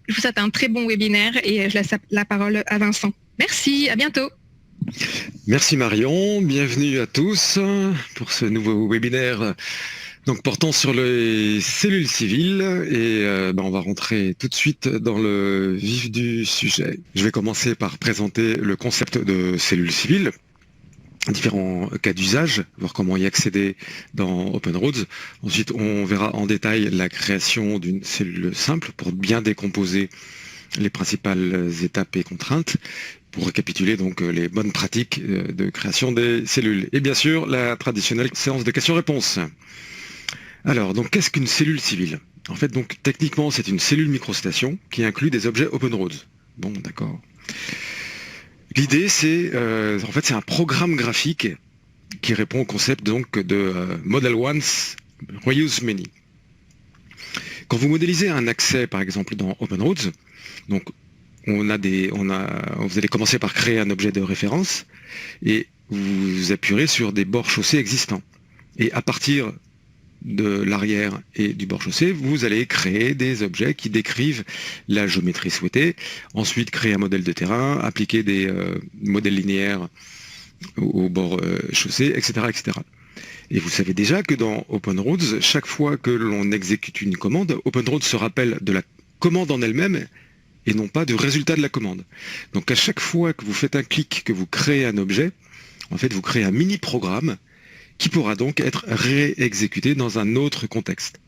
Je vous souhaite un très bon webinaire et je laisse la parole à Vincent. Merci, à bientôt. Merci Marion, bienvenue à tous pour ce nouveau webinaire donc portant sur les cellules civiles et on va rentrer tout de suite dans le vif du sujet. Je vais commencer par présenter le concept de cellules civiles, différents cas d'usage, voir comment y accéder dans OpenRoads. Ensuite, on verra en détail la création d'une cellule simple pour bien décomposer les principales étapes et contraintes, pour récapituler donc les bonnes pratiques de création des cellules. Et bien sûr, la traditionnelle séance de questions-réponses. Alors, donc, qu'est-ce qu'une cellule civile? En fait, donc, techniquement, c'est une cellule microstation qui inclut des objets OpenRoads. Bon, d'accord. L'idée, c'est en fait, c'est un programme graphique qui répond au concept donc de Model Once, Reuse Many. Quand vous modélisez un accès, par exemple, dans OpenRoads, donc vous allez commencer par créer un objet de référence et vous appuierez sur des bords chaussés existants. Et à partir de l'arrière et du bord chaussé, vous allez créer des objets qui décrivent la géométrie souhaitée, ensuite créer un modèle de terrain, appliquer des modèles linéaires au bord chaussé, etc., etc. Et vous savez déjà que dans OpenRoads, chaque fois que l'on exécute une commande, OpenRoads se rappelle de la commande en elle-même et non pas du résultat de la commande. Donc à chaque fois que vous faites un clic, que vous créez un objet, en fait vous créez un mini-programme qui pourra donc être réexécuté dans un autre contexte.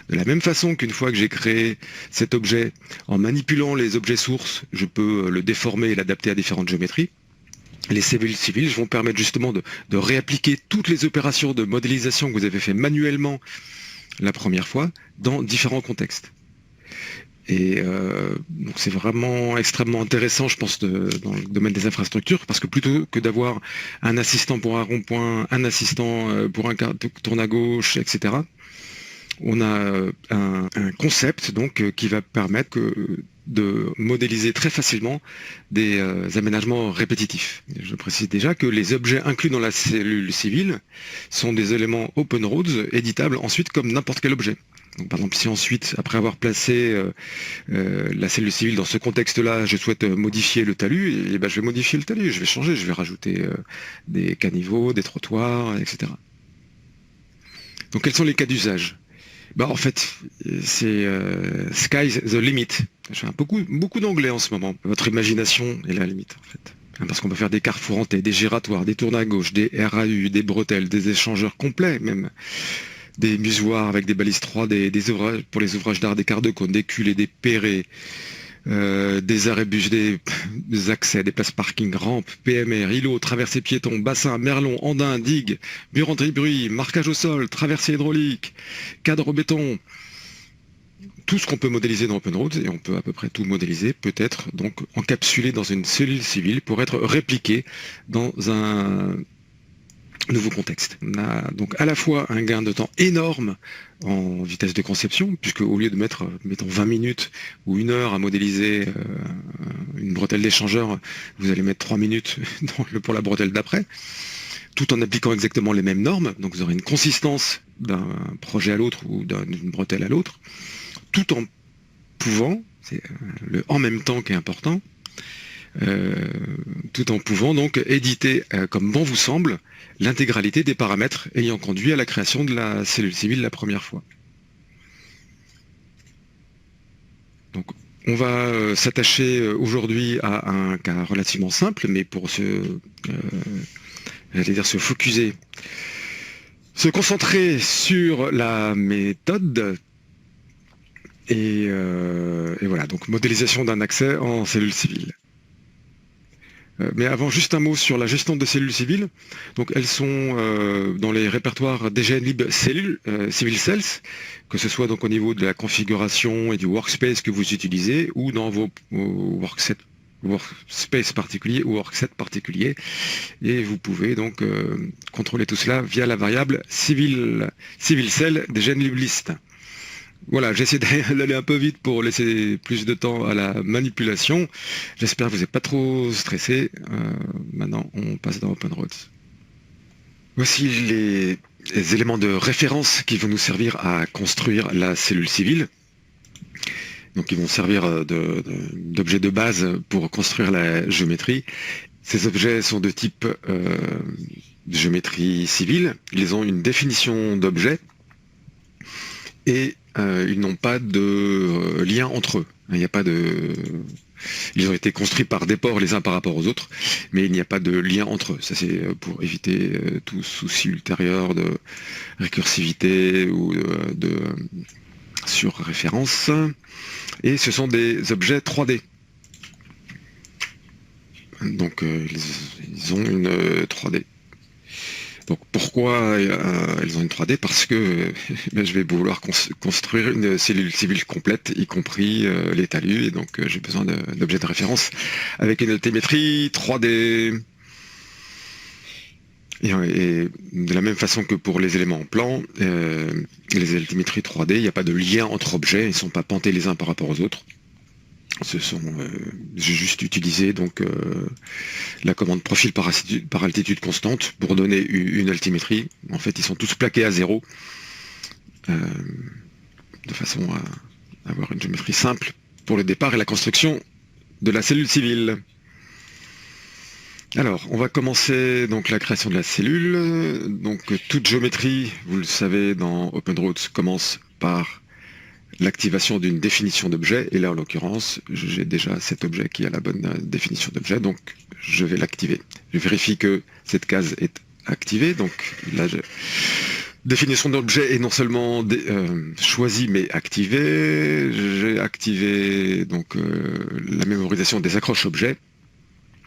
De la même façon qu'une fois que j'ai créé cet objet, en manipulant les objets sources, je peux le déformer et l'adapter à différentes géométries. Les cellules civiles vont permettre justement de réappliquer toutes les opérations de modélisation que vous avez fait manuellement la première fois dans différents contextes. Et donc c'est vraiment extrêmement intéressant, je pense, dans le domaine des infrastructures, parce que plutôt que d'avoir un assistant pour un rond-point, un assistant pour un tourne à gauche, etc., on a un concept donc qui va permettre de modéliser très facilement des aménagements répétitifs. Je précise déjà que les objets inclus dans la cellule civile sont des éléments OpenRoads éditables ensuite comme n'importe quel objet. Donc, par exemple, si ensuite, après avoir placé la cellule civile dans ce contexte-là, je souhaite modifier le talus, et ben, je vais modifier le talus, je vais changer, je vais rajouter des caniveaux, des trottoirs, etc. Donc quels sont les cas d'usage? En fait, c'est sky's the limit. Je fais beaucoup d'anglais en ce moment. Votre imagination est la limite, en fait. Parce qu'on peut faire des carrefours hantés, des giratoires, des tournes à gauche, des RAU, des bretelles, des échangeurs complets même. Des musoirs avec des balises 3, des ouvrages pour les ouvrages d'art, des quarts de cône, des culées, des perrets, des arrêts bûches, des accès, des places parking, rampes, PMR, îlots, traversées piétons, bassins, merlons, andins, digues, murs anti-bruit, marquage au sol, traversée hydraulique, cadre au béton. Tout ce qu'on peut modéliser dans OpenRoads, et on peut à peu près tout modéliser, peut être donc encapsulé dans une cellule civile pour être répliqué dans un nouveau contexte. On a donc à la fois un gain de temps énorme en vitesse de conception, puisque au lieu de mettre, mettons, 20 minutes ou 1 heure à modéliser une bretelle d'échangeur, vous allez mettre 3 minutes pour la bretelle d'après, tout en appliquant exactement les mêmes normes. Donc vous aurez une consistance d'un projet à l'autre ou d'une bretelle à l'autre, tout en pouvant, c'est le en même temps qui est important, tout en pouvant donc éditer comme bon vous semble l'intégralité des paramètres ayant conduit à la création de la cellule civile la première fois. Donc on va s'attacher aujourd'hui à un cas relativement simple, mais pour se focuser, se concentrer sur la méthode. Et voilà, donc modélisation d'un accès en cellule civile. Mais avant, juste un mot sur la gestion de cellules civiles. Donc, elles sont dans les répertoires DGNlib Civil Cells, que ce soit donc au niveau de la configuration et du workspace que vous utilisez, ou dans vos workspace particuliers ou workset particuliers. Et vous pouvez donc contrôler tout cela via la variable civil cell DGNlib list. Voilà, j'essaie d'aller un peu vite pour laisser plus de temps à la manipulation. J'espère que vous n'êtes pas trop stressé. Maintenant, on passe dans OpenRoads. Voici les éléments de référence qui vont nous servir à construire la cellule civile. Donc ils vont servir d'objets de base pour construire la géométrie. Ces objets sont de type de géométrie civile. Ils ont une définition d'objet et ils n'ont pas de lien entre eux. Il n'y a pas de... Ils ont été construits par déport les uns par rapport aux autres, mais il n'y a pas de lien entre eux. Ça, c'est pour éviter tout souci ultérieur de récursivité ou de surréférence. Et ce sont des objets 3D. Donc, ils ont une 3D. Donc pourquoi elles ont une 3D? Parce que je vais vouloir construire une cellule civile complète, y compris les talus, et donc j'ai besoin d'objets de référence avec une altimétrie 3D. Et de la même façon que pour les éléments en plan, les altimétries 3D, il n'y a pas de lien entre objets, ils ne sont pas pantés les uns par rapport aux autres. J'ai juste utilisé donc la commande profil par altitude constante pour donner une altimétrie. En fait, ils sont tous plaqués à 0 de façon à avoir une géométrie simple pour le départ et la construction de la cellule civile. Alors, on va commencer donc la création de la cellule. Donc toute géométrie, vous le savez, dans OpenRoads commence par l'activation d'une définition d'objet, et là en l'occurrence j'ai déjà cet objet qui a la bonne définition d'objet, donc je vais l'activer. Je vérifie que cette case est activée, donc là définition d'objet est non seulement choisie mais activée. J'ai activé donc la mémorisation des accroches objets,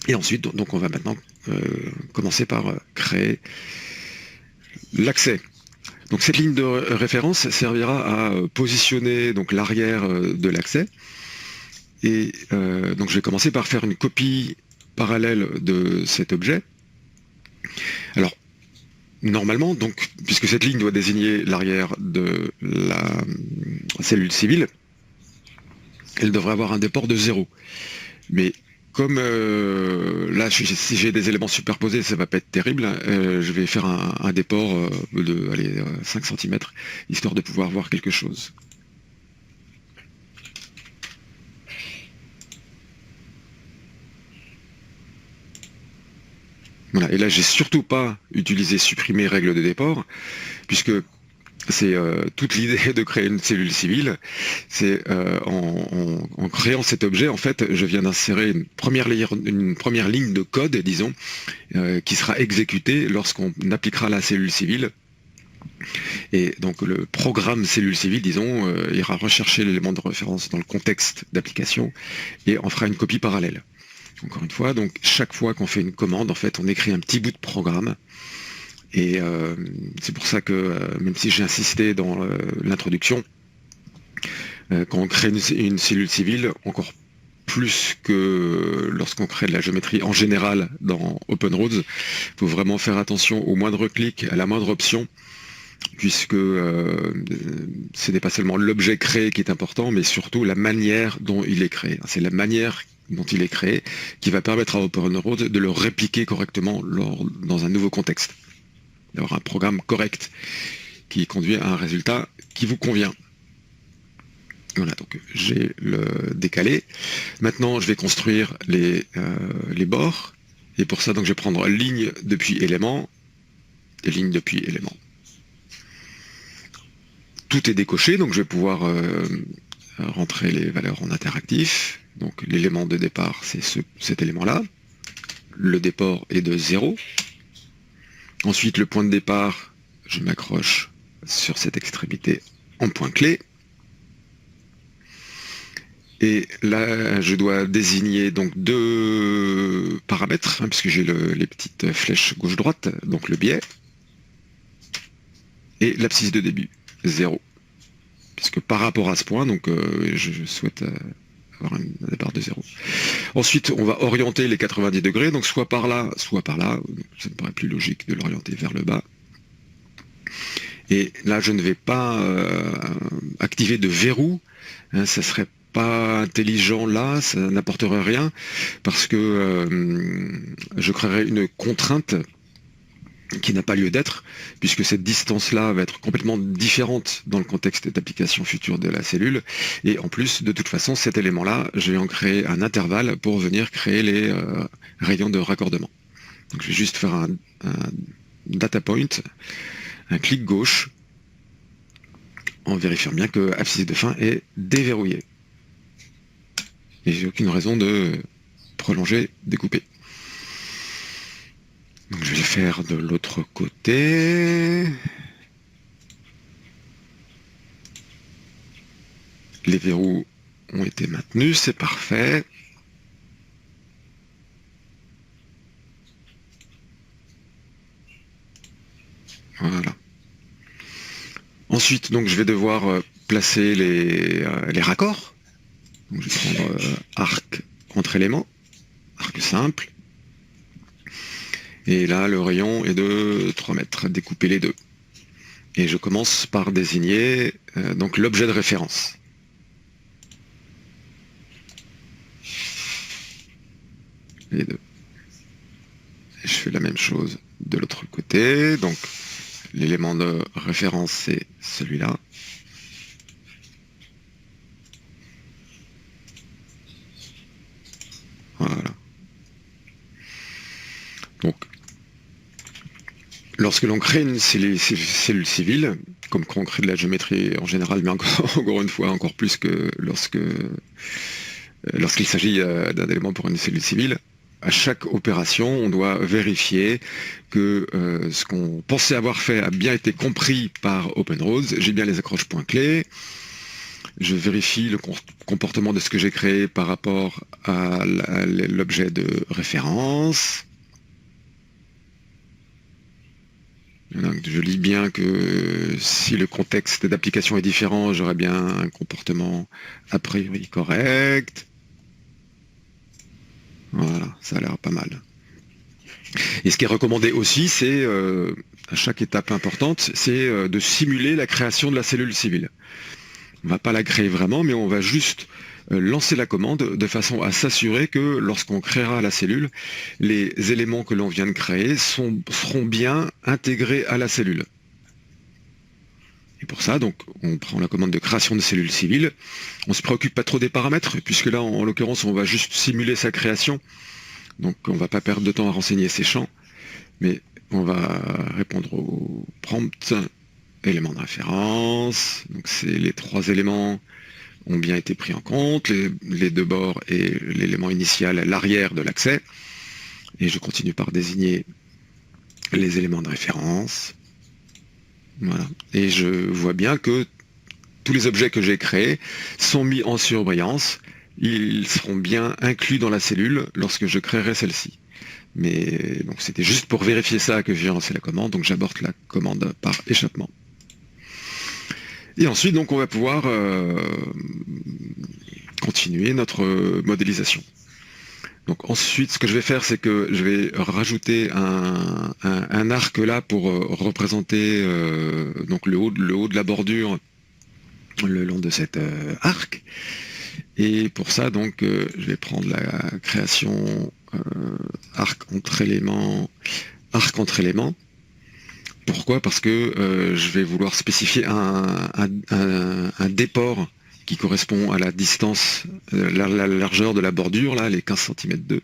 et ensuite donc on va maintenant commencer par créer l'accès. Donc cette ligne de référence servira à positionner donc l'arrière de l'accès. Et donc je vais commencer par faire une copie parallèle de cet objet. Alors normalement, donc, puisque cette ligne doit désigner l'arrière de la cellule civile, elle devrait avoir un déport de 0. Mais comme là, si j'ai des éléments superposés, ça va pas être terrible, je vais faire un déport de 5 cm, histoire de pouvoir voir quelque chose. Voilà, et là, j'ai surtout pas utilisé supprimer règle de déport, puisque c'est toute l'idée de créer une cellule civile. C'est en créant cet objet, en fait, je viens d'insérer une première ligne de code, disons, qui sera exécutée lorsqu'on appliquera la cellule civile. Et donc le programme cellule civile, disons, ira rechercher l'élément de référence dans le contexte d'application et en fera une copie parallèle. Encore une fois, donc chaque fois qu'on fait une commande, en fait, on écrit un petit bout de programme. Et c'est pour ça que, même si j'ai insisté dans l'introduction, quand on crée une cellule civile, encore plus que lorsqu'on crée de la géométrie en général dans OpenRoads, il faut vraiment faire attention au moindre clic, à la moindre option, puisque ce n'est pas seulement l'objet créé qui est important, mais surtout la manière dont il est créé. C'est la manière dont il est créé qui va permettre à OpenRoads de le répliquer correctement dans un nouveau contexte. D'avoir un programme correct qui conduit à un résultat qui vous convient. Voilà, donc j'ai le décalé. Maintenant, je vais construire les bords. Et pour ça, donc, je vais prendre ligne depuis élément et ligne depuis élément. Tout est décoché, donc je vais pouvoir rentrer les valeurs en interactif. Donc l'élément de départ, c'est cet élément-là. Le déport est de 0. Ensuite, le point de départ, je m'accroche sur cette extrémité en point clé. Et là, je dois désigner donc deux paramètres, puisque j'ai les petites flèches gauche-droite, donc le biais, et l'abscisse de début, 0. Puisque par rapport à ce point, donc je souhaite avoir un départ de 0. Ensuite, on va orienter les 90 degrés, donc soit par là, soit par là. Ça me paraît plus logique de l'orienter vers le bas. Et là, je ne vais pas activer de verrou, ça serait pas intelligent là, ça n'apporterait rien, parce que je créerai une contrainte qui n'a pas lieu d'être, puisque cette distance-là va être complètement différente dans le contexte d'application future de la cellule. Et en plus, de toute façon, cet élément-là, je vais en créer un intervalle pour venir créer les rayons de raccordement. Donc je vais juste faire un data point, un clic gauche, en vérifiant bien que abscisse de fin est déverrouillé. Et j'ai aucune raison de prolonger, découper. Donc je vais le faire de l'autre côté. Les verrous ont été maintenus, c'est parfait. Voilà. Ensuite, donc, je vais devoir placer les raccords. Donc, je vais prendre arc entre éléments, arc simple. Et là, le rayon est de 3 mètres, découper les deux. Et je commence par désigner donc l'objet de référence. Les deux. Et je fais la même chose de l'autre côté. Donc, l'élément de référence, c'est celui-là. Voilà. Donc, lorsque l'on crée une cellule civile, comme quand on crée de la géométrie en général, mais encore une fois, encore plus que lorsqu'il s'agit d'un élément pour une cellule civile, à chaque opération, on doit vérifier que ce qu'on pensait avoir fait a bien été compris par OpenRose. J'ai bien les accroches points clés. Je vérifie le comportement de ce que j'ai créé par rapport à l'objet de référence. Donc, je lis bien que si le contexte d'application est différent, j'aurai bien un comportement a priori correct. Voilà, ça a l'air pas mal. Et ce qui est recommandé aussi, c'est, à chaque étape importante, c'est de simuler la création de la cellule civile. On ne va pas la créer vraiment, mais on va juste lancer la commande de façon à s'assurer que lorsqu'on créera la cellule, les éléments que l'on vient de créer seront bien intégrés à la cellule. Et pour ça, donc, on prend la commande de création de cellule civile. On ne se préoccupe pas trop des paramètres, puisque là, en l'occurrence, on va juste simuler sa création. Donc, on ne va pas perdre de temps à renseigner ces champs, mais on va répondre au prompt, éléments de référence. Donc, les 3 éléments ont bien été pris en compte, les 2 bords et l'élément initial, l'arrière de l'accès. Et je continue par désigner les éléments de référence. Voilà. Et je vois bien que tous les objets que j'ai créés sont mis en surbrillance. Ils seront bien inclus dans la cellule lorsque je créerai celle-ci. Mais donc c'était juste pour vérifier ça que j'ai lancé la commande. Donc j'aborte la commande par échappement. Et ensuite, donc, on va pouvoir continuer notre modélisation. Donc ensuite, ce que je vais faire, c'est que je vais rajouter un arc là pour représenter donc le haut de la bordure le long de cet arc. Et pour ça, donc, je vais prendre la création arc entre éléments. Pourquoi? Parce que je vais vouloir spécifier un déport qui correspond à la distance, la largeur de la bordure, là, les 15 cm 2,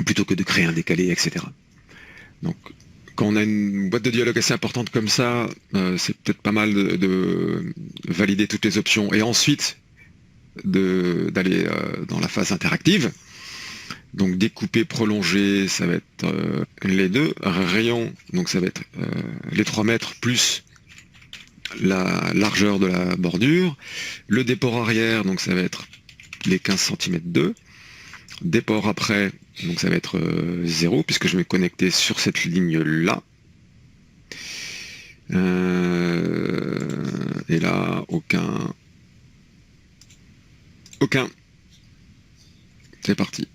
plutôt que de créer un décalé, etc. Donc, quand on a une boîte de dialogue assez importante comme ça, c'est peut-être pas mal de valider toutes les options et ensuite d'aller dans la phase interactive. Donc découper, prolonger, ça va être les 2. Rayon, donc ça va être les 3 mètres plus la largeur de la bordure. Le déport arrière, donc ça va être les 15 cm 2. Déport après, donc ça va être 0, puisque je vais me connecter sur cette ligne-là. Et là, aucun. C'est parti.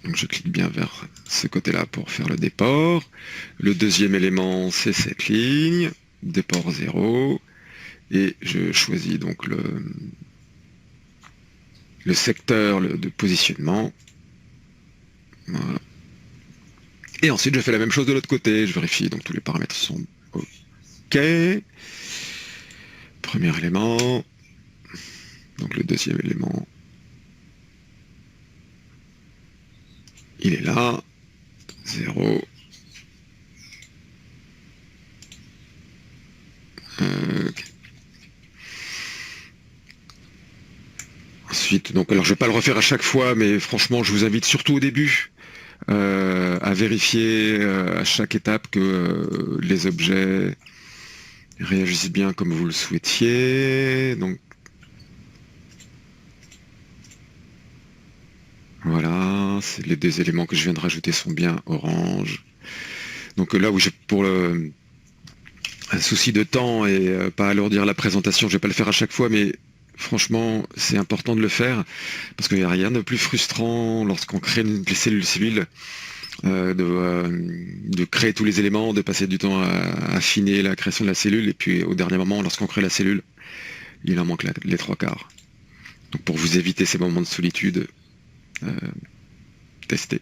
Donc je clique bien vers ce côté-là pour faire le déport. Le deuxième élément, c'est cette ligne, déport 0. Et je choisis donc le secteur de positionnement. Voilà. Et ensuite, je fais la même chose de l'autre côté. Je vérifie, donc tous les paramètres sont OK. Premier élément. Donc le deuxième élément. Il est là. 0. OK. Ensuite, donc, alors je vais pas le refaire à chaque fois, mais franchement, je vous invite surtout au début à vérifier à chaque étape que les objets réagissent bien comme vous le souhaitiez. Donc voilà, les deux éléments que je viens de rajouter sont bien orange. Donc là où pour un souci de temps et pas alourdir la présentation, je vais pas le faire à chaque fois, mais franchement, c'est important de le faire parce qu'il n'y a rien de plus frustrant lorsqu'on crée une cellule civile de créer tous les éléments, de passer du temps à affiner la création de la cellule et puis au dernier moment, lorsqu'on crée la cellule, il en manque les trois quarts. Donc pour vous éviter ces moments de solitude, testez.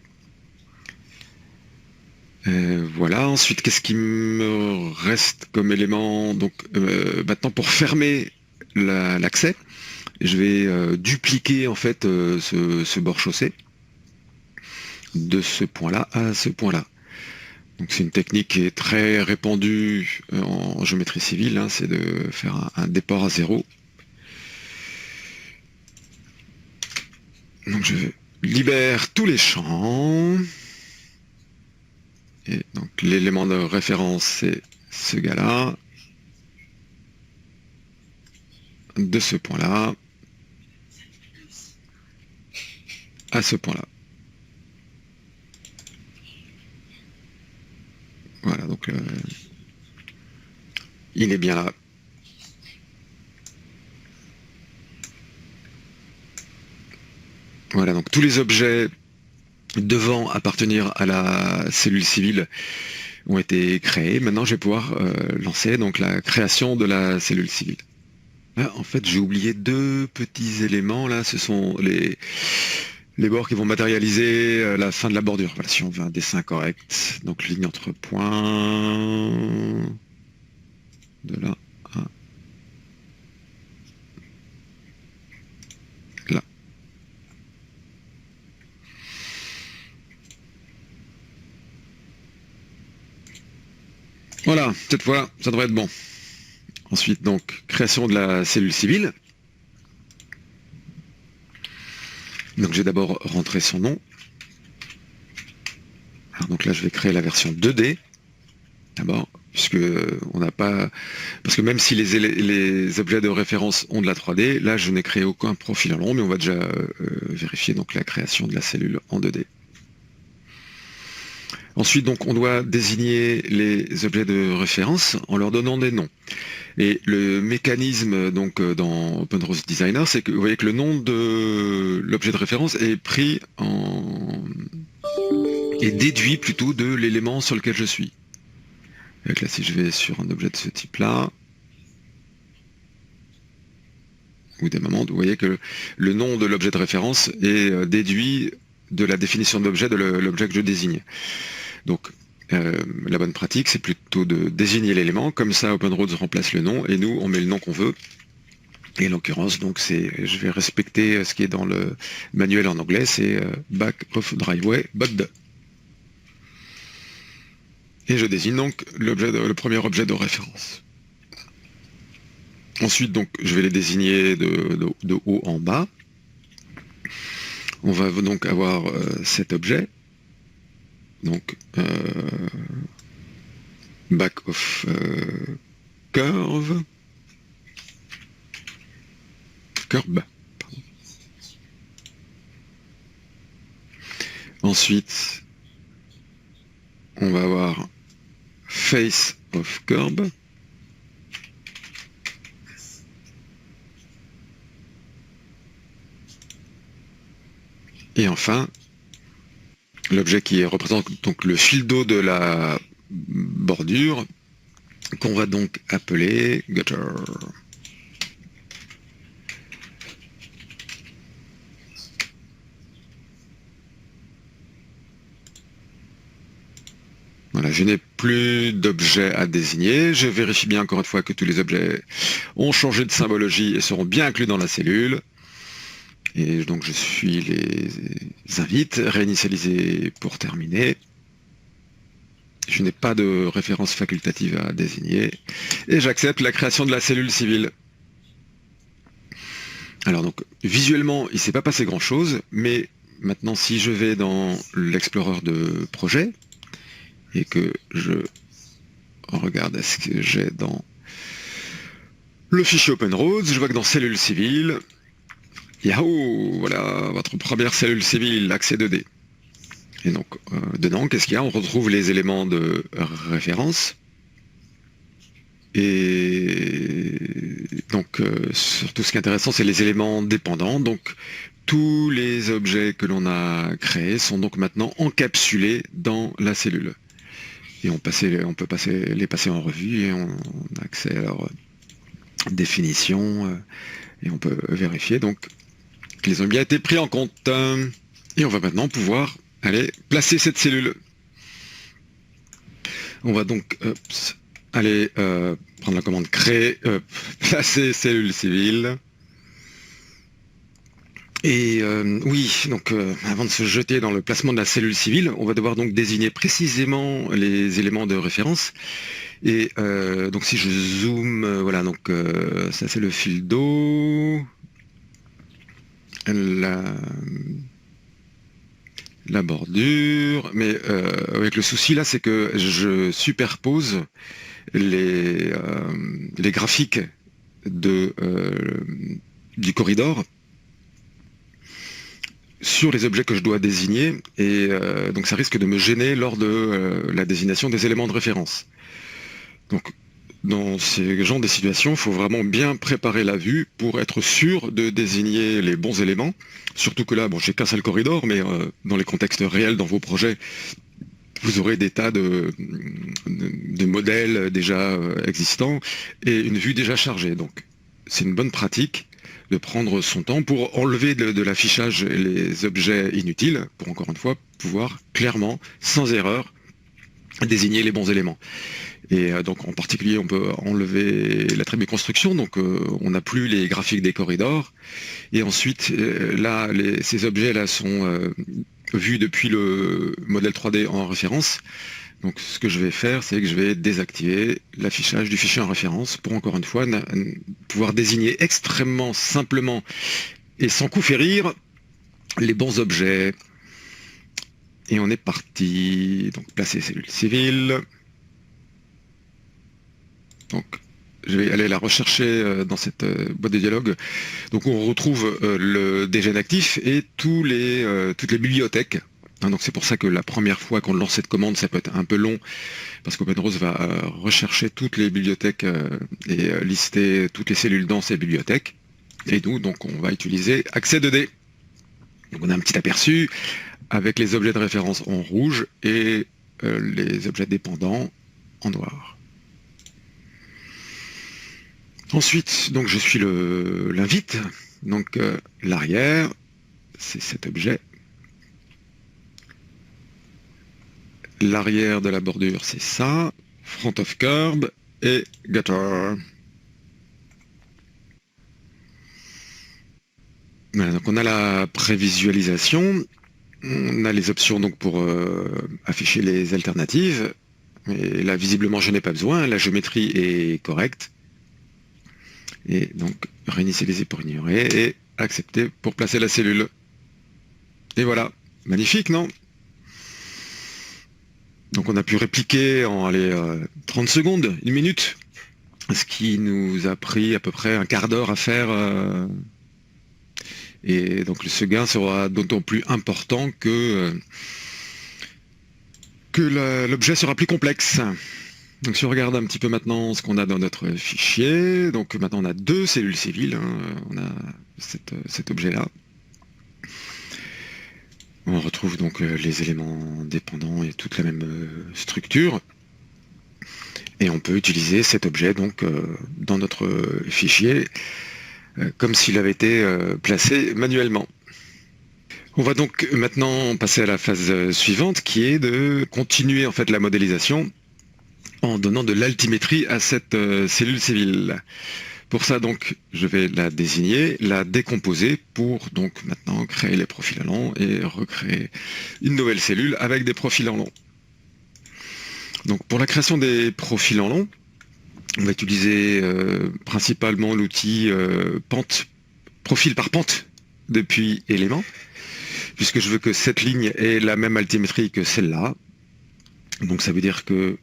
Voilà, ensuite qu'est-ce qui me reste comme élément? Donc maintenant pour fermer l'accès, je vais dupliquer en fait ce bord chaussé de ce point-là à ce point-là. Donc c'est une technique qui est très répandue en géométrie civile, hein, c'est de faire un départ à 0. Donc je libère tous les champs. Et donc l'élément de référence, c'est ce gars-là. De ce point-là à ce point-là. Voilà, donc il est bien là. Voilà, donc tous les objets devant appartenir à la cellule civile ont été créés. Maintenant, je vais pouvoir lancer donc la création de la cellule civile. Là, en fait, j'ai oublié deux petits éléments. Là, ce sont les bords qui vont matérialiser la fin de la bordure. Voilà, si on veut un dessin correct. Donc, ligne entre points. De là à là. Voilà, cette fois, ça devrait être bon. Ensuite, donc, création de la cellule civile. Donc, j'ai d'abord rentré son nom. Alors, donc là, je vais créer la version 2D. D'abord, puisque on n'a pas... Parce que même si les objets de référence ont de la 3D, là, je n'ai créé aucun profil en long, mais on va déjà vérifier donc la création de la cellule en 2D. Ensuite, donc, on doit désigner les objets de référence en leur donnant des noms. Et le mécanisme donc dans OpenRose Designer, c'est que vous voyez que le nom de l'objet de référence est pris est déduit plutôt de l'élément sur lequel je suis. Donc là, si je vais sur un objet de ce type-là, ou des moments, vous voyez que le nom de l'objet de référence est déduit de la définition de l'objet, de l'objet que je désigne. Donc, la bonne pratique, c'est plutôt de désigner l'élément, comme ça OpenRoads remplace le nom, et nous, on met le nom qu'on veut. Et en l'occurrence, donc, je vais respecter ce qui est dans le manuel en anglais, c'est back of driveway bud. Et je désigne donc le premier objet de référence. Ensuite, donc, je vais les désigner de haut en bas. On va donc avoir cet objet. Donc, back of curve. Curve. Pardon. Ensuite, on va avoir face of curve. Et enfin, l'objet qui représente donc le fil d'eau de la bordure, qu'on va donc appeler gutter. Voilà, je n'ai plus d'objets à désigner. Je vérifie bien encore une fois que tous les objets ont changé de symbologie et seront bien inclus dans la cellule. Et donc je suis les invite, réinitialiser pour terminer. Je n'ai pas de référence facultative à désigner. Et j'accepte la création de la cellule civile. Alors donc, visuellement, il ne s'est pas passé grand-chose, mais maintenant, si je vais dans l'Explorer de projet, et que je regarde ce que j'ai dans le fichier OpenRoads, je vois que dans cellule civile, yahoo, voilà votre première cellule civile, accès 2D. Et donc, dedans, qu'est-ce qu'il y a? On retrouve les éléments de référence. Et donc, surtout ce qui est intéressant, c'est les éléments dépendants. Donc, tous les objets que l'on a créés sont donc maintenant encapsulés dans la cellule. Et on peut les passer en revue et on a accès à leur définition et on peut vérifier donc qu'ils ont bien été pris en compte. Et on va maintenant pouvoir aller placer cette cellule. On va donc aller prendre la commande créer, placer cellule civile. Et oui, donc avant de se jeter dans le placement de la cellule civile, on va devoir donc désigner précisément les éléments de référence. Et donc si je zoome, voilà, donc ça c'est le fil d'eau, la bordure, mais avec le souci là, c'est que je superpose les graphiques du corridor sur les objets que je dois désigner, et donc ça risque de me gêner lors de la désignation des éléments de référence. Donc dans ces genres de situations, il faut vraiment bien préparer la vue pour être sûr de désigner les bons éléments, surtout que là, bon, j'ai qu'un seul corridor, mais dans les contextes réels, dans vos projets, vous aurez des tas de modèles déjà existants et une vue déjà chargée. Donc c'est une bonne pratique de prendre son temps pour enlever de l'affichage les objets inutiles, pour encore une fois pouvoir clairement, sans erreur, désigner les bons éléments. Et donc en particulier on peut enlever l'attribut construction, donc on n'a plus les graphiques des corridors, et ensuite là ces objets là sont vus depuis le modèle 3D en référence. Donc ce que je vais faire, c'est que je vais désactiver l'affichage du fichier en référence pour encore une fois pouvoir désigner extrêmement simplement et sans coup férir les bons objets. Et on est parti. Donc placer cellule civile. Donc je vais aller la rechercher dans cette boîte de dialogue. Donc on retrouve le DGN actif et toutes les bibliothèques. Donc c'est pour ça que la première fois qu'on lance cette commande, ça peut être un peu long, parce qu'OpenRose va rechercher toutes les bibliothèques et lister toutes les cellules dans ces bibliothèques. Et nous, donc, on va utiliser accès 2D. Donc on a un petit aperçu avec les objets de référence en rouge et les objets dépendants en noir. Ensuite, donc je suis l'invite. Donc l'arrière, c'est cet objet. L'arrière de la bordure, c'est ça. Front of curb et gutter. Voilà, donc on a la prévisualisation. On a les options donc pour afficher les alternatives. Et là, visiblement, je n'ai pas besoin. La géométrie est correcte. Et donc, réinitialiser pour ignorer et accepter pour placer la cellule. Et voilà. Magnifique, non ? Donc on a pu répliquer en 30 secondes, une minute, ce qui nous a pris à peu près un quart d'heure à faire. Et donc ce gain sera d'autant plus important que l'objet sera plus complexe. Donc si on regarde un petit peu maintenant ce qu'on a dans notre fichier, donc maintenant on a deux cellules civiles, hein, on a cet objet-là. On retrouve donc les éléments dépendants et toute la même structure. Et on peut utiliser cet objet donc dans notre fichier comme s'il avait été placé manuellement. On va donc maintenant passer à la phase suivante qui est de continuer en fait la modélisation en donnant de l'altimétrie à cette cellule civile. Pour ça donc je vais la désigner, la décomposer pour donc maintenant créer les profils en long et recréer une nouvelle cellule avec des profils en long. Donc pour la création des profils en long, on va utiliser principalement l'outil pente, profil par pente depuis élément, puisque je veux que cette ligne ait la même altimétrie que celle-là. Donc ça veut dire que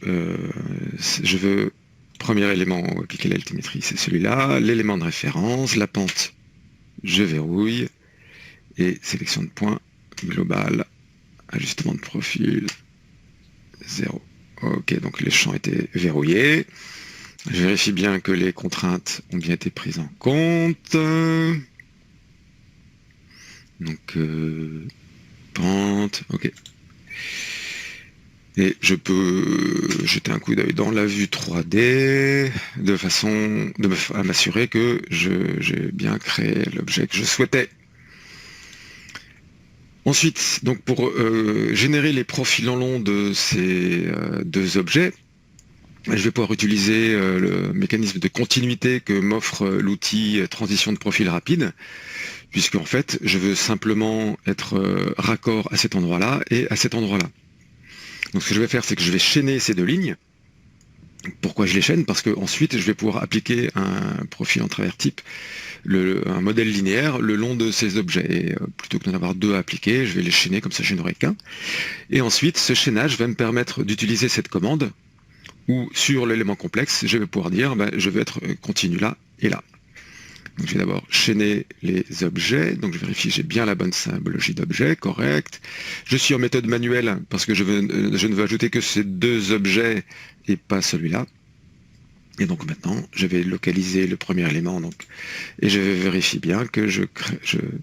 je veux, premier élément où appliquer l'altimétrie, c'est celui-là, l'élément de référence, la pente, je verrouille, et sélection de points, global, ajustement de profil, 0. Ok, donc les champs étaient verrouillés. Je vérifie bien que les contraintes ont bien été prises en compte. Donc, pente, ok. Et je peux jeter un coup d'œil dans la vue 3D de façon à m'assurer que j'ai bien créé l'objet que je souhaitais. Ensuite, donc pour générer les profils en long de ces deux objets, je vais pouvoir utiliser le mécanisme de continuité que m'offre l'outil transition de profil rapide, puisque en fait, je veux simplement être raccord à cet endroit-là et à cet endroit-là. Donc ce que je vais faire, c'est que je vais chaîner ces deux lignes. Pourquoi je les chaîne? Parce que ensuite, je vais pouvoir appliquer un profil en travers type, un modèle linéaire le long de ces objets. Et plutôt que d'en avoir deux à appliquer, je vais les chaîner, comme ça je n'aurai qu'un. Et ensuite, ce chaînage va me permettre d'utiliser cette commande où sur l'élément complexe, je vais pouvoir dire je vais être continu là et là. Donc, je vais d'abord chaîner les objets, donc je vérifie que j'ai bien la bonne symbologie d'objet, correct. Je suis en méthode manuelle parce que je ne veux ajouter que ces deux objets et pas celui-là. Et donc maintenant, je vais localiser le premier élément donc, et je vérifie bien que je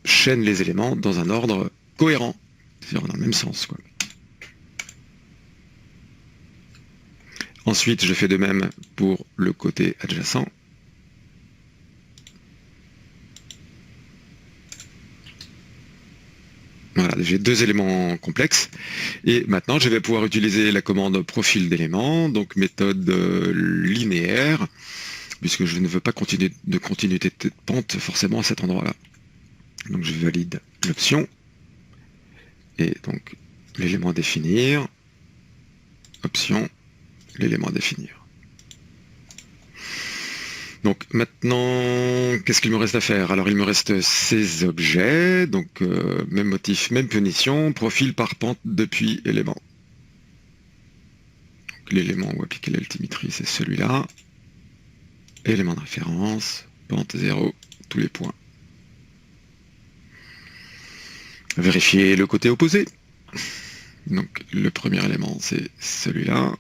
chaîne les éléments dans un ordre cohérent, c'est-à-dire dans le même sens, quoi. Ensuite, je fais de même pour le côté adjacent. Voilà, j'ai deux éléments complexes. Et maintenant, je vais pouvoir utiliser la commande profil d'éléments, donc méthode linéaire, puisque je ne veux pas continuer de continuité de pente forcément à cet endroit-là. Donc je valide l'option. Et donc l'élément à définir, option, l'élément à définir. Donc maintenant, qu'est-ce qu'il me reste à faire? Alors il me reste ces objets, donc même motif, même punition, profil par pente depuis élément. L'élément où appliquer l'altimétrie, c'est celui-là. Élément de référence, pente 0, tous les points. Vérifier le côté opposé. Donc le premier élément, c'est celui-là.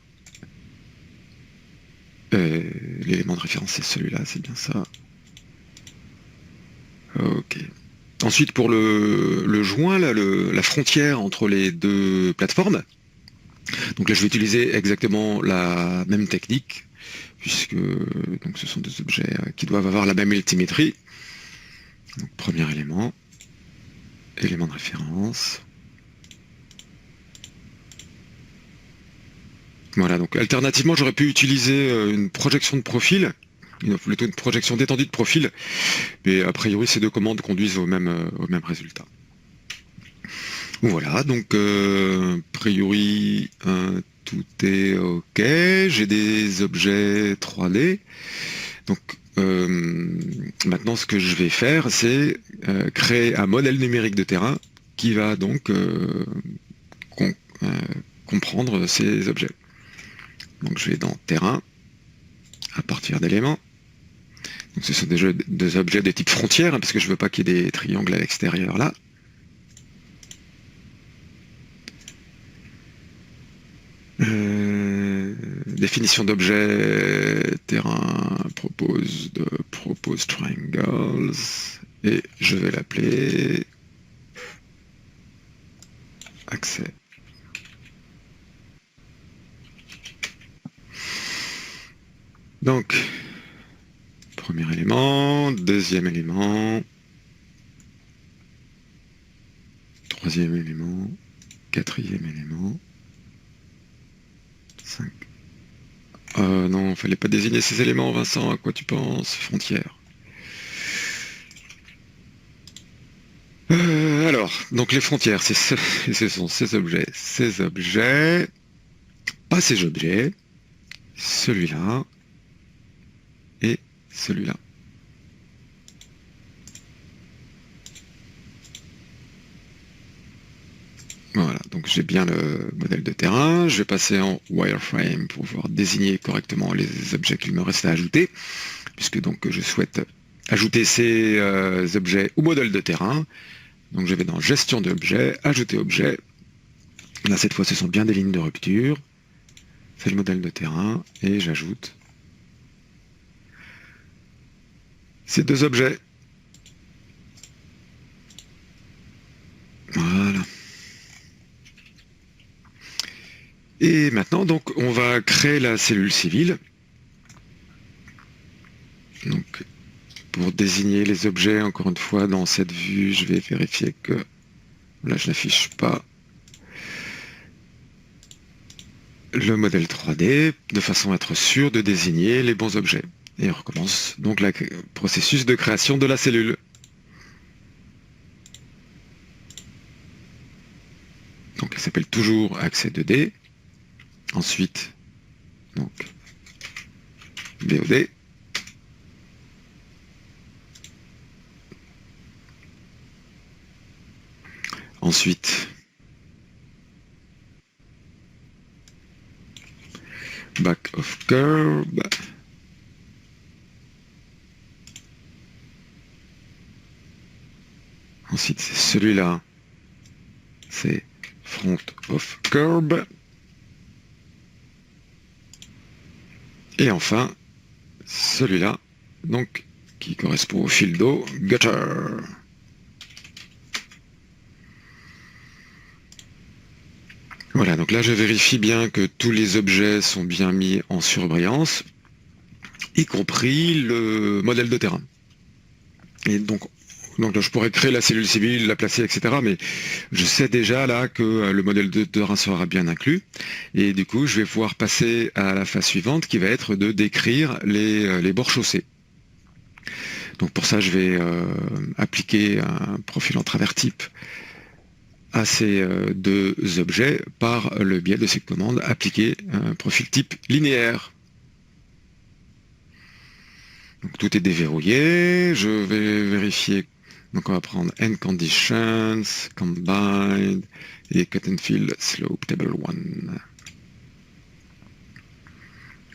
L'élément de référence, c'est celui-là, c'est bien ça. Ok. Ensuite, pour le joint, là, la frontière entre les deux plateformes, donc là, je vais utiliser exactement la même technique, puisque donc, ce sont des objets qui doivent avoir la même altimétrie. Donc, premier élément, élément de référence. Voilà, donc alternativement, j'aurais pu utiliser une projection de profil, plutôt une projection d'étendue de profil, mais a priori, ces deux commandes conduisent au même résultat. Voilà, donc a priori, tout est OK. J'ai des objets 3D. Donc maintenant, ce que je vais faire, c'est créer un modèle numérique de terrain qui va donc comprendre ces objets. Donc je vais dans terrain, à partir d'éléments. Donc ce sont des objets de type frontière, hein, parce que je ne veux pas qu'il y ait des triangles à l'extérieur là. Définition d'objet, terrain, propose triangles, et je vais l'appeler accès. Donc, premier élément, deuxième élément, troisième élément, quatrième élément, 5. Non, fallait pas désigner ces éléments, Vincent, à quoi tu penses? Frontière. Alors, donc les frontières, ce sont ces objets, pas ces objets, celui-là et celui-là. Voilà, donc j'ai bien le modèle de terrain. Je vais passer en wireframe pour pouvoir désigner correctement les objets qu'il me reste à ajouter, puisque donc je souhaite ajouter ces objets au modèle de terrain. Donc je vais dans gestion d'objets, ajouter objet. Là cette fois ce sont bien des lignes de rupture. C'est le modèle de terrain et j'ajoute ces deux objets. Voilà. Et maintenant, donc, on va créer la cellule civile. Donc, pour désigner les objets, encore une fois, dans cette vue, je vais vérifier que là, je n'affiche pas le modèle 3D, de façon à être sûr de désigner les bons objets. Et on recommence donc le processus de création de la cellule. Donc, elle s'appelle toujours accès 2D. Ensuite, donc, BOD. Ensuite, back of curve. Ensuite, c'est celui-là. C'est front of curve. Et enfin, celui-là, donc, qui correspond au fil d'eau, gutter. Voilà, donc là je vérifie bien que tous les objets sont bien mis en surbrillance, y compris le modèle de terrain. Et donc là, je pourrais créer la cellule civile, la placer, etc. Mais je sais déjà là que le modèle de terrain sera bien inclus. Et du coup, je vais pouvoir passer à la phase suivante qui va être de décrire les bords chaussés. Donc pour ça, je vais appliquer un profil en travers type à ces deux objets par le biais de cette commande appliquer un profil type linéaire. Donc tout est déverrouillé. Je vais vérifier. Donc on va prendre end conditions, combined et cut and fill slope table 1.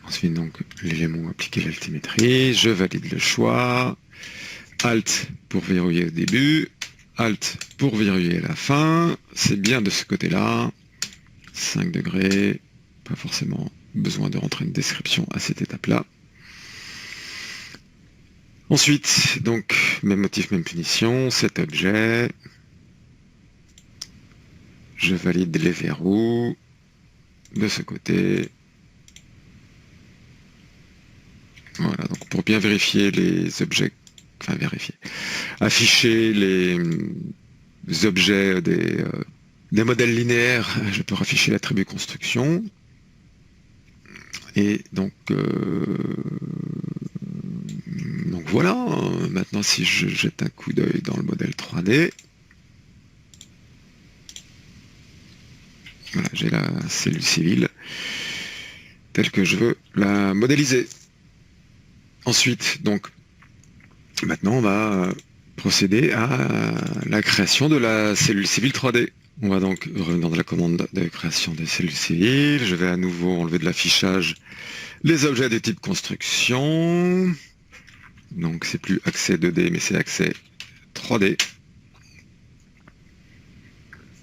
Ensuite donc l'élément appliquer l'altimétrie. Je valide le choix. Alt pour verrouiller au début. Alt pour verrouiller la fin. C'est bien de ce côté-là. 5 degrés. Pas forcément besoin de rentrer une description à cette étape-là. Ensuite, donc, même motif, même punition, cet objet. Je valide les verrous de ce côté. Voilà, donc pour bien vérifier les objets, enfin vérifier, afficher les objets des modèles linéaires, je peux afficher l'attribut construction. Et donc voilà, maintenant si je jette un coup d'œil dans le modèle 3D, voilà, j'ai la cellule civile telle que je veux la modéliser. Ensuite, donc, maintenant on va procéder à la création de la cellule civile 3D. On va donc revenir dans la commande de création des cellules civiles. Je vais à nouveau enlever de l'affichage les objets de type construction. Donc c'est plus accès 2D, mais c'est accès 3D.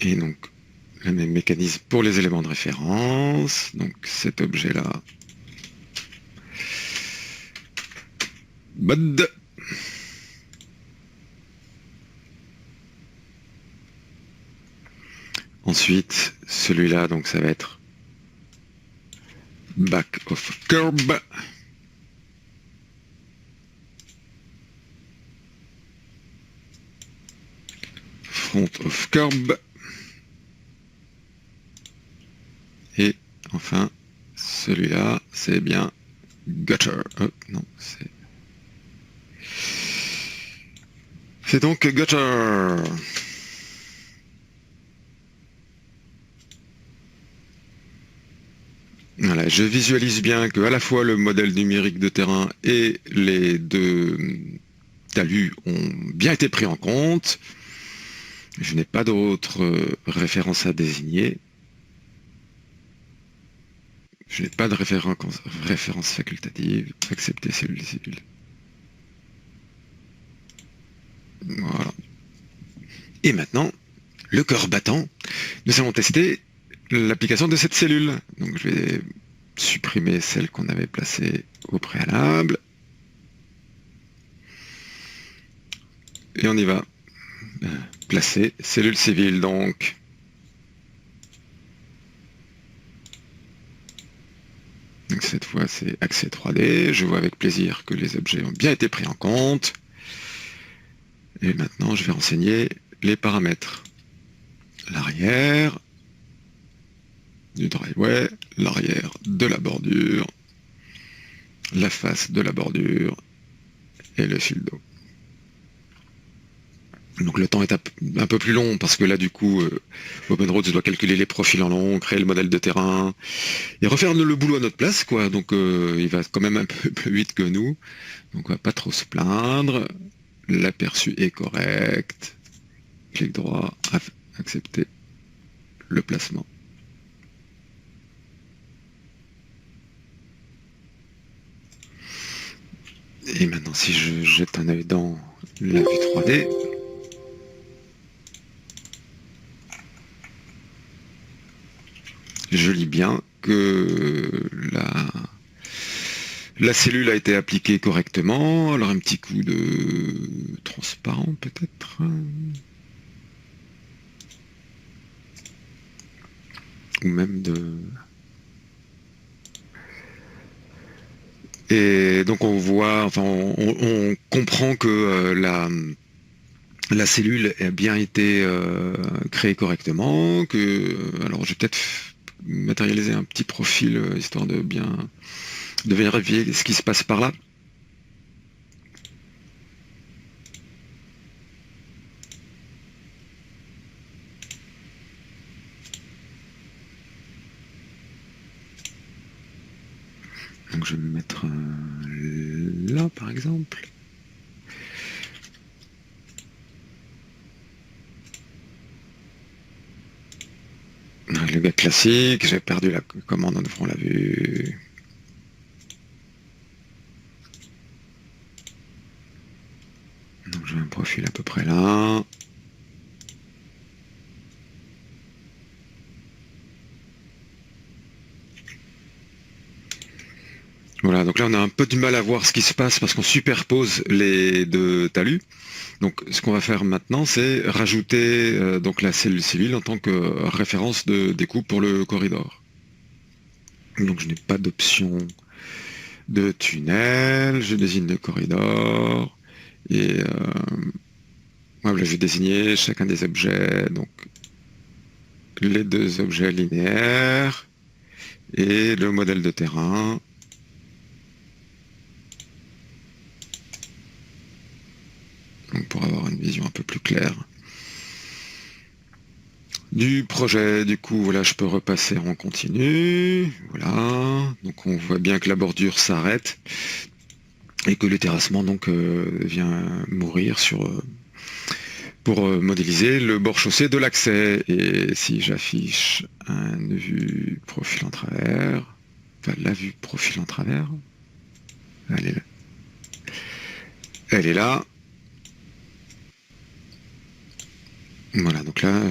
Et donc le même mécanisme pour les éléments de référence. Donc cet objet-là. Bud. Ensuite, celui-là, donc ça va être back of curve. Front of curve. enfin, celui-là, c'est bien gutter. Non, c'est donc gutter. Voilà, je visualise bien que à la fois le modèle numérique de terrain et les deux talus ont bien été pris en compte. Je n'ai pas d'autres références à désigner. Je n'ai pas de référence facultative. Accepter cellule civile. Voilà. Et maintenant, le cœur battant, nous allons tester l'application de cette cellule. Donc je vais supprimer celle qu'on avait placée au préalable. Et on y va. Placer cellule civile donc. Donc cette fois c'est accès 3D. Je vois avec plaisir que les objets ont bien été pris en compte. Et maintenant je vais renseigner les paramètres. L'arrière du driveway, l'arrière de la bordure, la face de la bordure et le fil d'eau. Donc le temps est un peu plus long parce que là du coup OpenRoads doit calculer les profils en long, créer le modèle de terrain et refaire le boulot à notre place quoi. Donc il va quand même un peu plus vite que nous. Donc on va pas trop se plaindre. L'aperçu est correct. Clic droit, accepter le placement. Et maintenant si je jette un œil dans la vue 3D, je lis bien que la cellule a été appliquée correctement. Alors un petit coup de transparent peut-être. Ou même de... Et donc on voit, enfin on comprend que la cellule a bien été créée correctement, alors je vais peut-être matérialiser un petit profil histoire de bien vérifier ce qui se passe par là. Donc je vais me mettre là par exemple. Le gars classique, j'ai perdu la commande en ouvrant la vue. Donc j'ai un profil à peu près là. Voilà, donc là on a un peu du mal à voir ce qui se passe parce qu'on superpose les deux talus. Donc ce qu'on va faire maintenant, c'est rajouter donc la cellule civile en tant que référence de découpe pour le corridor. Donc je n'ai pas d'option de tunnel, je désigne le corridor et voilà, je vais désigner chacun des objets, donc les deux objets linéaires et le modèle de terrain. Donc pour avoir une vision un peu plus claire du projet. Du coup, voilà, je peux repasser en continu. Voilà, donc on voit bien que la bordure s'arrête et que le terrassement donc vient mourir pour modéliser le bord chaussé de l'accès. Et si j'affiche une vue profil en travers, enfin la vue profil en travers, elle est là. Elle est là. Voilà, donc là,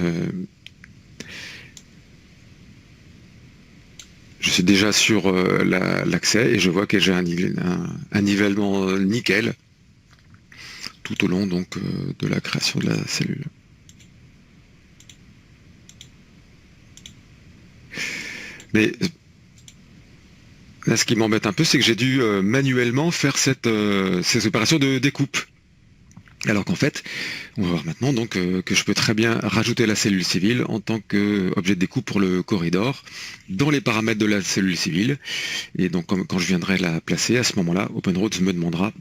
je suis déjà sur l'accès et je vois que j'ai un nivellement nickel tout au long donc de la création de la cellule. Mais là, ce qui m'embête un peu, c'est que j'ai dû manuellement faire ces opérations de découpe. Alors qu'en fait, on va voir maintenant donc que je peux très bien rajouter la cellule civile en tant qu'objet de découpe pour le corridor dans les paramètres de la cellule civile. Et donc quand je viendrai la placer, à ce moment-là, OpenRoads me demandera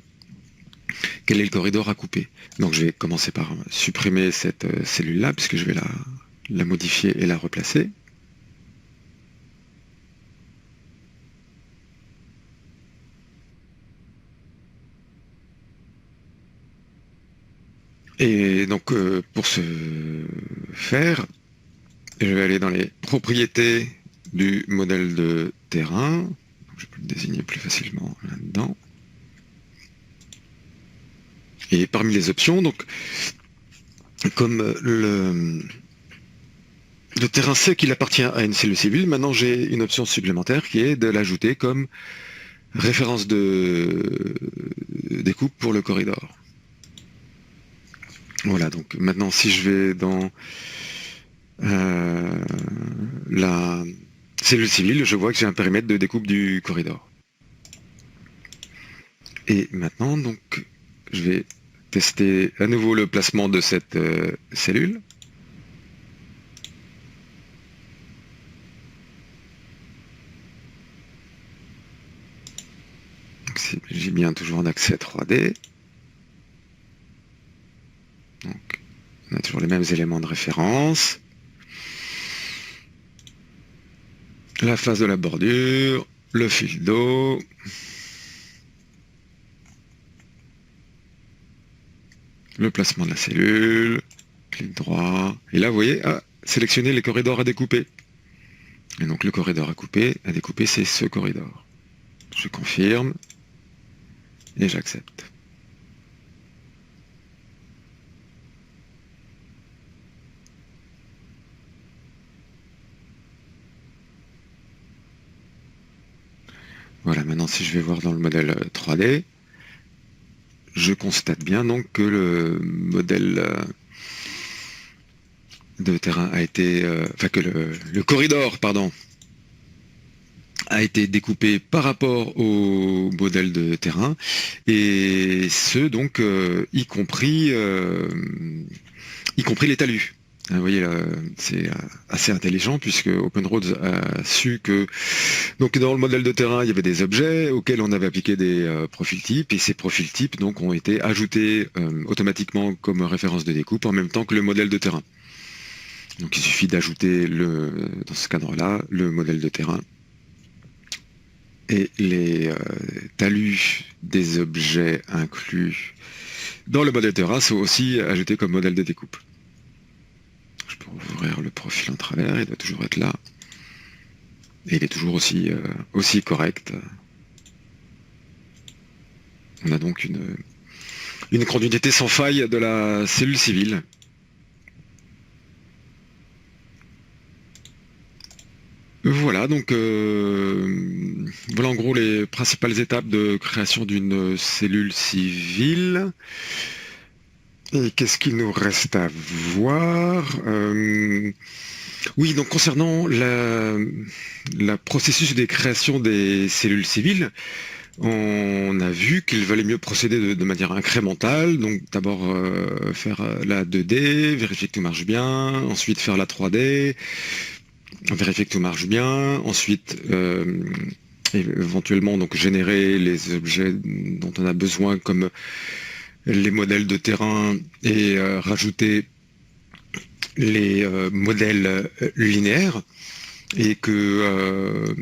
quel est le corridor à couper. Donc je vais commencer par supprimer cette cellule-là, puisque je vais la modifier et la replacer. Et donc pour ce faire, je vais aller dans les propriétés du modèle de terrain. Je peux le désigner plus facilement là-dedans. Et parmi les options, donc, comme le terrain sait qu'il appartient à une cellule civile, maintenant j'ai une option supplémentaire qui est de l'ajouter comme référence de découpe pour le corridor. Voilà, donc maintenant si je vais dans la cellule civile, je vois que j'ai un périmètre de découpe du corridor. Et maintenant, donc, je vais tester à nouveau le placement de cette cellule. J'ai bien toujours un accès 3D. Donc, on a toujours les mêmes éléments de référence. La face de la bordure, le fil d'eau. Le placement de la cellule, clic droit. Et là, vous voyez, sélectionner les corridors à découper. Et donc, le corridor à découper, c'est ce corridor. Je confirme et j'accepte. Voilà, maintenant si je vais voir dans le modèle 3D, je constate bien donc que le modèle de terrain a été, que le corridor, pardon, a été découpé par rapport au modèle de terrain, et ce donc y compris les talus. Vous voyez, c'est assez intelligent puisque OpenRoads a su que donc dans le modèle de terrain, il y avait des objets auxquels on avait appliqué des profils types, et ces profils types donc ont été ajoutés automatiquement comme référence de découpe en même temps que le modèle de terrain. Donc il suffit d'ajouter dans ce cadre-là le modèle de terrain, et les talus des objets inclus dans le modèle de terrain sont aussi ajoutés comme modèle de découpe. Je peux ouvrir le profil en travers, il doit toujours être là. Et il est toujours aussi correct. On a donc une continuité sans faille de la cellule civile. Voilà, donc voilà en gros les principales étapes de création d'une cellule civile. Et qu'est-ce qu'il nous reste à voir? Oui, donc concernant la processus des créations des cellules civiles, on a vu qu'il valait mieux procéder de manière incrémentale, donc d'abord faire la 2D, vérifier que tout marche bien, ensuite faire la 3D, vérifier que tout marche bien, ensuite éventuellement donc générer les objets dont on a besoin comme les modèles de terrain et rajouter les modèles linéaires, et que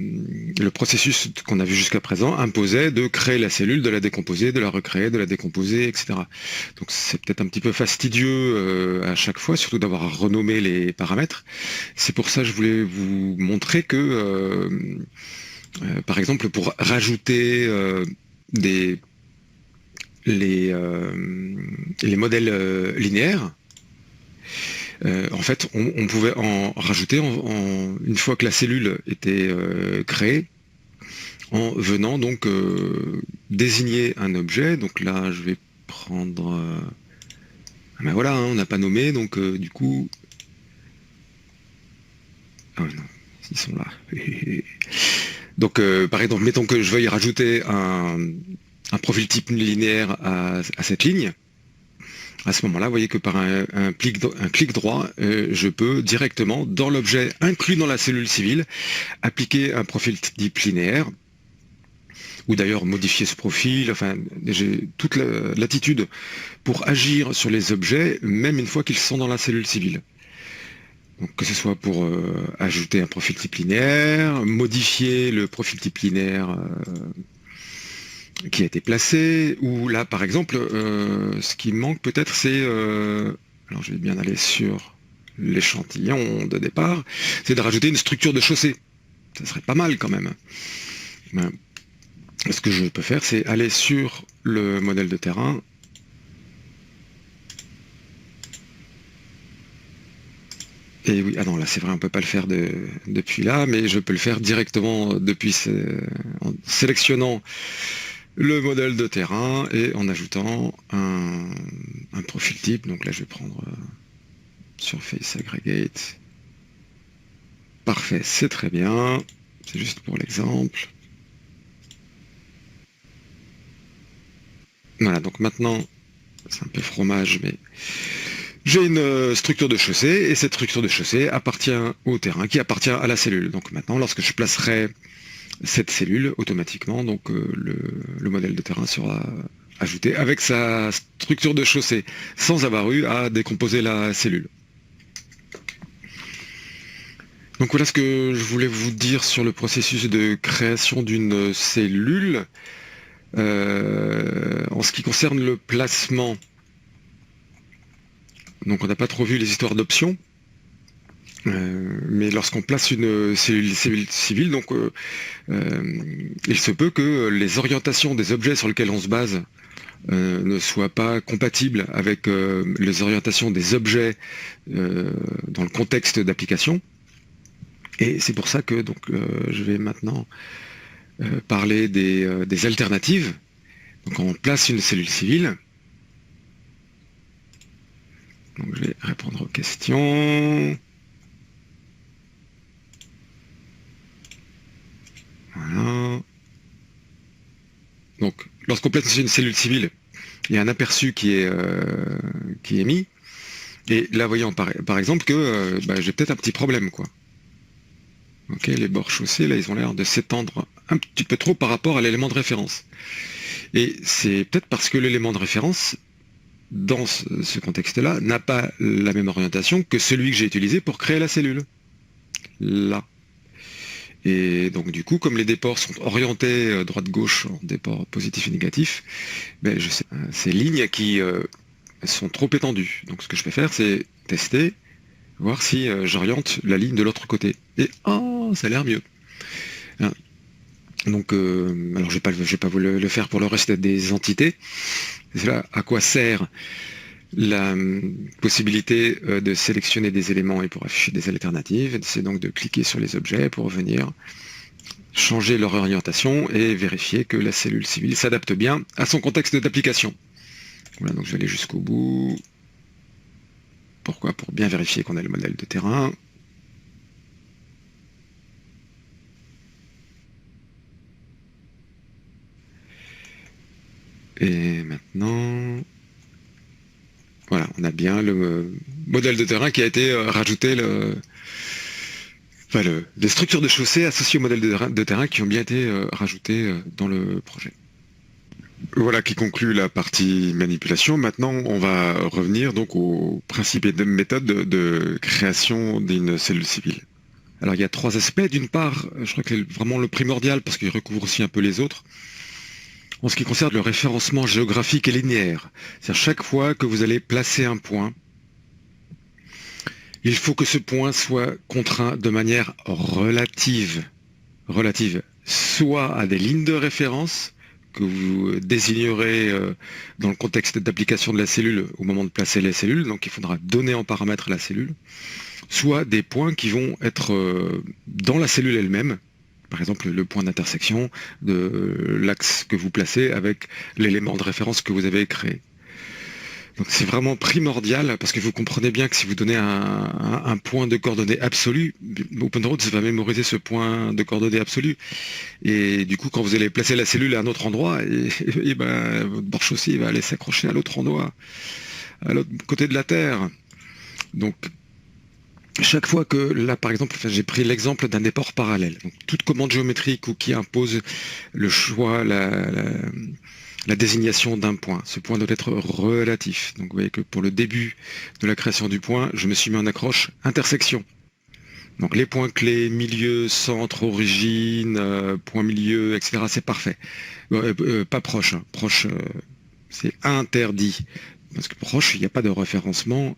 le processus qu'on a vu jusqu'à présent imposait de créer la cellule, de la décomposer, de la recréer, de la décomposer, etc. Donc c'est peut-être un petit peu fastidieux à chaque fois, surtout d'avoir à renommer les paramètres. C'est pour ça que je voulais vous montrer que, par exemple, pour rajouter les modèles linéaires, en fait, on pouvait en rajouter une fois que la cellule était créée, en venant donc désigner un objet. Donc là, je vais prendre... ben voilà, hein, on n'a pas nommé, donc du coup... Ah non, ils sont là. Donc par exemple, mettons que je veuille rajouter un profil type linéaire à cette ligne. À ce moment-là, vous voyez que par un clic droit, je peux directement, dans l'objet inclus dans la cellule civile, appliquer un profil type linéaire, ou d'ailleurs modifier ce profil. Enfin, j'ai toute la latitude pour agir sur les objets, même une fois qu'ils sont dans la cellule civile. Donc, que ce soit pour ajouter un profil type linéaire, modifier le profil type linéaire qui a été placé, ou là par exemple, ce qui manque peut-être c'est, alors je vais bien aller sur l'échantillon de départ, c'est de rajouter une structure de chaussée. Ça serait pas mal quand même. Ben, ce que je peux faire, c'est aller sur le modèle de terrain, et oui, ah non, là c'est vrai, on peut pas le faire depuis là, mais je peux le faire directement depuis en sélectionnant le modèle de terrain et en ajoutant un profil type. Donc là je vais prendre Surface Aggregate. Parfait, c'est très bien. C'est juste pour l'exemple. Voilà, donc maintenant, c'est un peu fromage, mais j'ai une structure de chaussée, et cette structure de chaussée appartient au terrain, qui appartient à la cellule. Donc maintenant, lorsque je placerai cette cellule, automatiquement, donc le modèle de terrain sera ajouté avec sa structure de chaussée, sans avoir eu à décomposer la cellule. Donc voilà ce que je voulais vous dire sur le processus de création d'une cellule. En ce qui concerne le placement, donc on n'a pas trop vu les histoires d'options, mais lorsqu'on place une cellule civile, donc il se peut que les orientations des objets sur lesquels on se base ne soient pas compatibles avec les orientations des objets dans le contexte d'application. Et c'est pour ça que donc, je vais maintenant parler des alternatives. Donc on place une cellule civile. Donc je vais répondre aux questions. Voilà. Donc lorsqu'on place une cellule civile, il y a un aperçu qui est mis. Et là, voyons par exemple que j'ai peut-être un petit problème, quoi. Ok, les bords chaussés, là, ils ont l'air de s'étendre un petit peu trop par rapport à l'élément de référence. Et c'est peut-être parce que l'élément de référence, dans ce contexte-là, n'a pas la même orientation que celui que j'ai utilisé pour créer la cellule. Là. Et donc du coup, comme les déports sont orientés droite-gauche, en déports positifs et négatifs, ces lignes qui sont trop étendues. Donc ce que je vais faire, c'est tester, voir si j'oriente la ligne de l'autre côté. Et oh, ça a l'air mieux. Hein. Donc, alors je vais pas vous le faire pour le reste des entités. C'est là à quoi sert la possibilité de sélectionner des éléments et pour afficher des alternatives. C'est donc de cliquer sur les objets pour venir changer leur orientation et vérifier que la cellule civile s'adapte bien à son contexte d'application. Voilà, donc je vais aller jusqu'au bout. Pourquoi? Pour bien vérifier qu'on a le modèle de terrain. Et maintenant, voilà, on a bien le modèle de terrain qui a été rajouté, les structures de chaussée associées au modèle de terrain qui ont bien été rajoutées dans le projet. Voilà qui conclut la partie manipulation. Maintenant, on va revenir donc aux principes et méthodes de création d'une cellule civile. Alors, il y a trois aspects. D'une part, je crois que c'est vraiment le primordial parce qu'il recouvre aussi un peu les autres. En ce qui concerne le référencement géographique et linéaire, c'est-à-dire chaque fois que vous allez placer un point, il faut que ce point soit contraint de manière relative, soit à des lignes de référence que vous désignerez dans le contexte d'application de la cellule au moment de placer les cellules, donc il faudra donner en paramètre la cellule, soit des points qui vont être dans la cellule elle-même, par exemple le point d'intersection de l'axe que vous placez avec l'élément de référence que vous avez créé. Donc c'est vraiment primordial parce que vous comprenez bien que si vous donnez un point de coordonnée absolue, OpenRoads va mémoriser ce point de coordonnée absolue. Et du coup, quand vous allez placer la cellule à un autre endroit, votre bord chaussée va aller s'accrocher à l'autre endroit. à l'autre côté de la Terre. Donc, chaque fois que, là par exemple, j'ai pris l'exemple d'un déport parallèle. Donc, toute commande géométrique ou qui impose le choix, la désignation d'un point. Ce point doit être relatif. Donc vous voyez que pour le début de la création du point, je me suis mis en accroche intersection. Donc les points clés, milieu, centre, origine, point milieu, etc. c'est parfait. Pas proche. Hein. Proche, c'est interdit. Parce que proche, il n'y a pas de référencement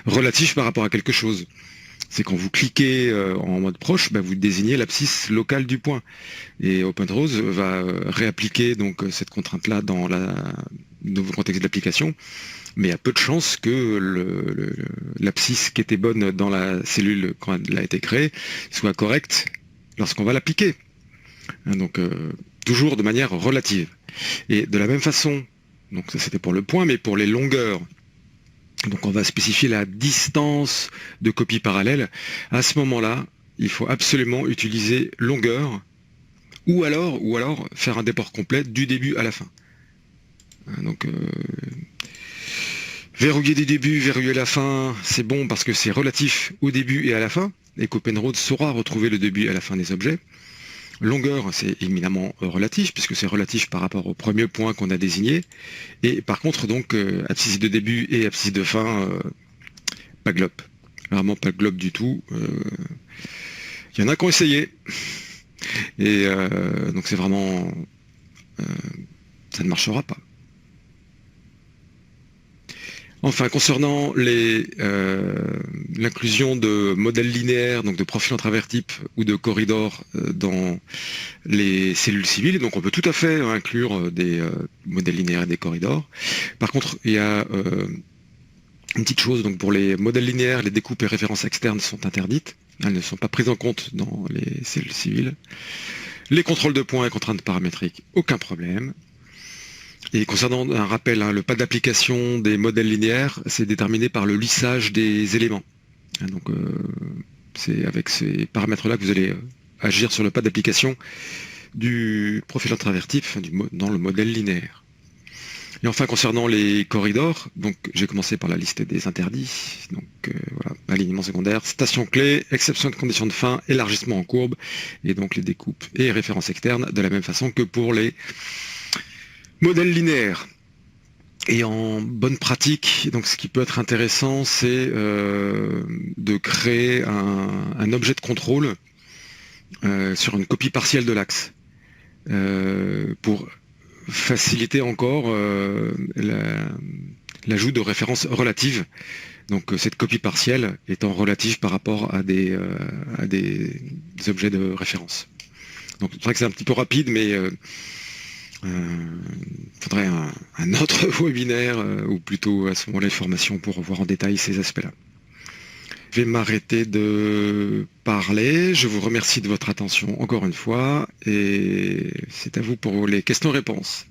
relatif par rapport à quelque chose. C'est quand vous cliquez en mode proche, vous désignez l'abscisse locale du point. Et OpenRose va réappliquer donc cette contrainte-là dans le nouveau contexte d'application. Mais il y a peu de chances que l'abscisse qui était bonne dans la cellule quand elle a été créée soit correcte lorsqu'on va l'appliquer. Donc toujours de manière relative. Et de la même façon, donc ça c'était pour le point, mais pour les longueurs, donc on va spécifier la distance de copie parallèle. À ce moment-là, il faut absolument utiliser longueur ou alors faire un déport complet du début à la fin. Donc verrouiller du début, verrouiller la fin, c'est bon parce que c'est relatif au début et à la fin, et qu'OpenRoads saura retrouver le début et la fin des objets. Longueur, c'est éminemment relatif, puisque c'est relatif par rapport au premier point qu'on a désigné. Et par contre, donc, abscisse de début et abscisse de fin, pas globe. Vraiment pas globe du tout. Il y en a qui ont essayé. Et donc c'est vraiment... ça ne marchera pas. Enfin, concernant l'inclusion de modèles linéaires, donc de profils en travers type ou de corridors dans les cellules civiles, donc on peut tout à fait inclure des modèles linéaires et des corridors. Par contre, il y a une petite chose, donc pour les modèles linéaires, les découpes et références externes sont interdites. Elles ne sont pas prises en compte dans les cellules civiles. Les contrôles de points et contraintes paramétriques, aucun problème. Et concernant un rappel, le pas d'application des modèles linéaires, c'est déterminé par le lissage des éléments. Donc c'est avec ces paramètres-là que vous allez agir sur le pas d'application du profil en travers type dans le modèle linéaire. Et enfin, concernant les corridors, donc j'ai commencé par la liste des interdits. Donc voilà, alignement secondaire, station clé, exception de conditions de fin, élargissement en courbe, et donc les découpes et références externes de la même façon que pour les modèle linéaire. Et en bonne pratique, donc ce qui peut être intéressant, c'est de créer un objet de contrôle sur une copie partielle de l'axe pour faciliter encore l'ajout de références relatives. Donc cette copie partielle étant relative par rapport à des objets de référence. Donc c'est vrai que c'est un petit peu rapide, mais faudrait un autre webinaire ou plutôt à ce moment-là une formation pour voir en détail ces aspects-là. Je vais m'arrêter de parler. Je vous remercie de votre attention encore une fois et c'est à vous pour les questions-réponses.